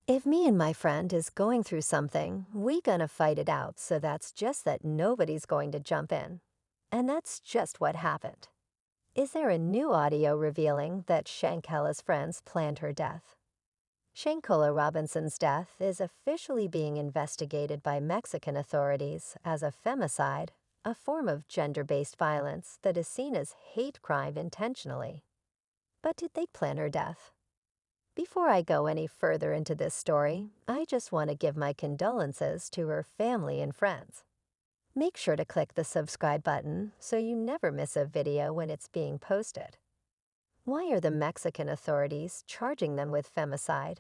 If me and my friend is going through something, we gonna fight it out, so that's just that nobody's going to jump in. And that's just what happened. Is there a new audio revealing that Shanquella's friends planned her death? Shanquella Robinson's death is officially being investigated by Mexican authorities as a femicide, a form of gender-based violence that is seen as hate crime intentionally. But did they plan her death? Before I go any further into this story, I just want to give my condolences to her family and friends. Make sure to click the subscribe button so you never miss a video when it's being posted. Why are the Mexican authorities charging them with femicide?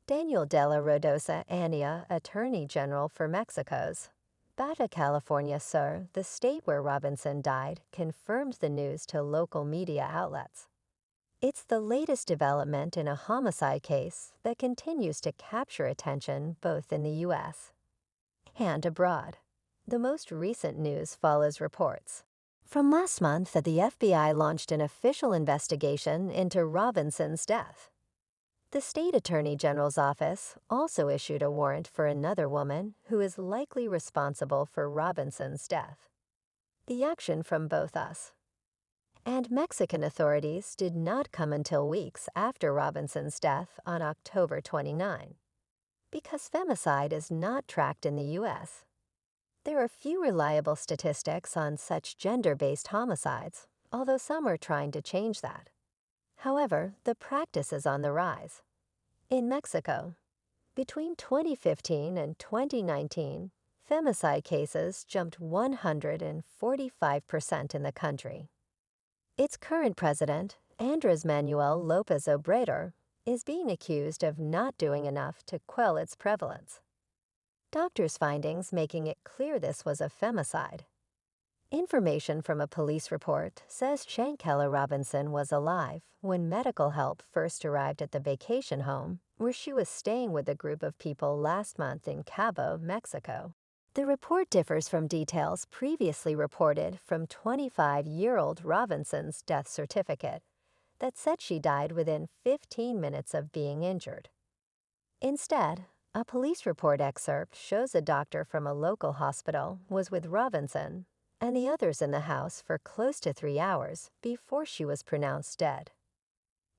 Daniel de la Rodosa Ania, Attorney General for Mexico's Baja California Sur, the state where Robinson died, confirmed the news to local media outlets. It's the latest development in a homicide case that continues to capture attention both in the U.S. and abroad. The most recent news follows reports from last month that the FBI launched an official investigation into Robinson's death. The state attorney general's office also issued a warrant for another woman who is likely responsible for Robinson's death. The action from both us and Mexican authorities did not come until weeks after Robinson's death on October 29, because femicide is not tracked in the U.S. There are few reliable statistics on such gender-based homicides, although some are trying to change that. However, the practice is on the rise. In Mexico, between 2015 and 2019, femicide cases jumped 145% in the country. Its current president, Andrés Manuel López Obrador, is being accused of not doing enough to quell its prevalence. Doctors' findings making it clear this was a femicide. Information from a police report says Shanquella Robinson was alive when medical help first arrived at the vacation home where she was staying with a group of people last month in Cabo, Mexico. The report differs from details previously reported from 25-year-old Robinson's death certificate that said she died within 15 minutes of being injured. Instead, a police report excerpt shows a doctor from a local hospital was with Robinson and the others in the house for close to 3 hours before she was pronounced dead.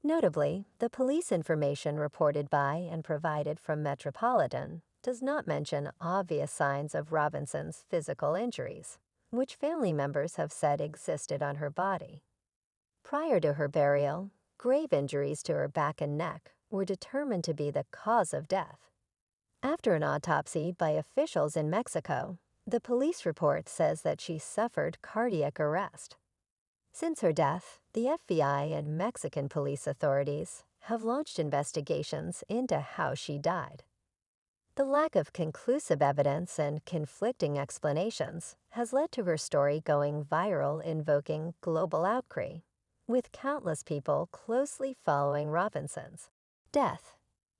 Notably, the police information reported by and provided from Metropolitan does not mention obvious signs of Robinson's physical injuries, which family members have said existed on her body. Prior to her burial, grave injuries to her back and neck were determined to be the cause of death. After an autopsy by officials in Mexico, the police report says that she suffered cardiac arrest. Since her death, the FBI and Mexican police authorities have launched investigations into how she died. The lack of conclusive evidence and conflicting explanations has led to her story going viral, invoking global outcry, with countless people closely following Robinson's death.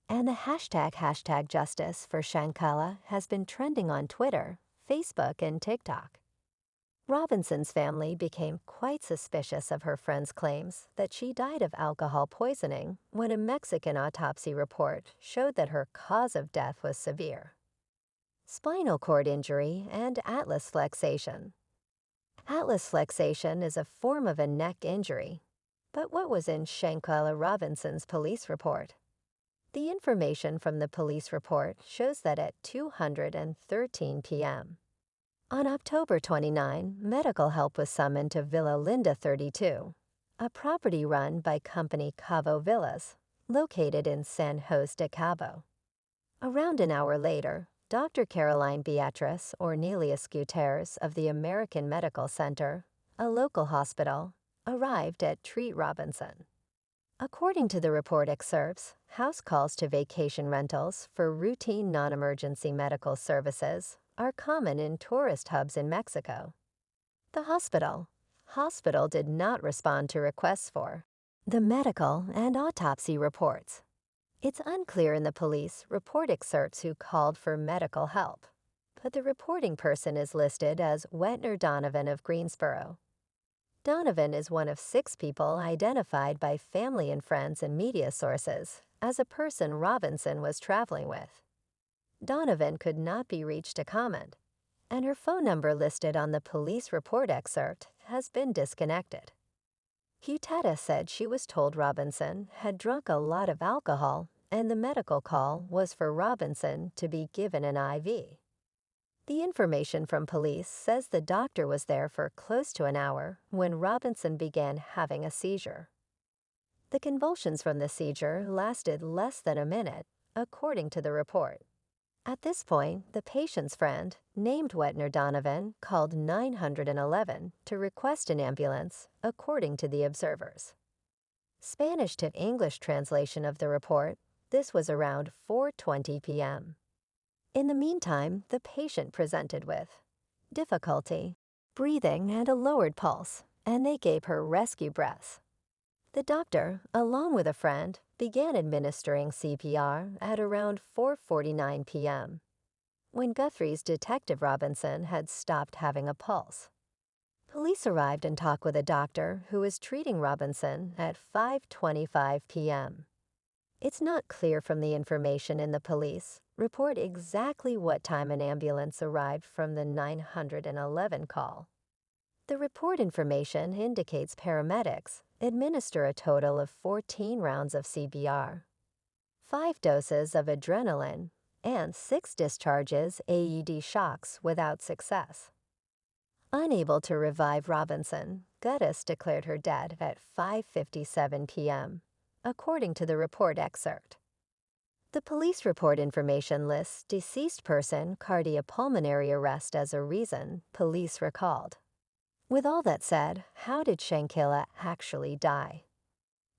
And the hashtag justice for Shanquella has been trending on Twitter, Facebook, and TikTok. Robinson's family became quite suspicious of her friend's claims that she died of alcohol poisoning when a Mexican autopsy report showed that her cause of death was severe spinal cord injury and atlas flexation. Atlas flexation is a form of a neck injury. But what was in Shanquella Robinson's police report? The information from the police report shows that at 2:13 p.m. on October 29, medical help was summoned to Villa Linda 32, a property run by company Cabo Villas, located in San Jose de Cabo. Around an hour later, Dr. Caroline Beatrice Ornelius Gutierrez of the American Medical Center, a local hospital, arrived at Treat Robinson. According to the report excerpts, house calls to vacation rentals for routine non-emergency medical services are common in tourist hubs in Mexico. The hospital did not respond to requests for the medical and autopsy reports. It's unclear in the police report excerpts who called for medical help, but the reporting person is listed as Wetner Donovan of Greensboro. Donovan is one of 6 people identified by family and friends and media sources as a person Robinson was traveling with. Donovan could not be reached to comment, and her phone number listed on the police report excerpt has been disconnected. D3ath said she was told Robinson had drunk a lot of alcohol and the medical call was for Robinson to be given an IV. The information from police says the doctor was there for close to an hour when Robinson began having a seizure. The convulsions from the seizure lasted less than a minute, according to the report. At this point, the patient's friend, named Wetner Donovan, called 911 to request an ambulance, according to the observers. Spanish to English translation of the report, this was around 4:20 p.m. In the meantime, the patient presented with difficulty breathing and a lowered pulse, and they gave her rescue breaths. The doctor, along with a friend, began administering CPR at around 4:49 p.m., when Guthrie's Detective Robinson had stopped having a pulse. Police arrived and talked with a doctor who was treating Robinson at 5:25 p.m. It's not clear from the information in the police report exactly what time an ambulance arrived from the 911 call. The report information indicates paramedics administer a total of 14 rounds of CPR, 5 doses of adrenaline, and 6 discharges AED shocks without success. Unable to revive Robinson, Guttis declared her dead at 5:57 p.m., according to the report excerpt. The police report information lists deceased person cardiopulmonary arrest as a reason police recalled. With all that said, how did Shanquella actually die?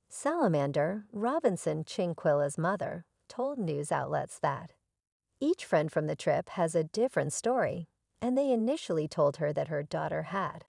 Salamander, Robinson Shanquella's mother, told news outlets that each friend from the trip has a different story, and they initially told her that her daughter had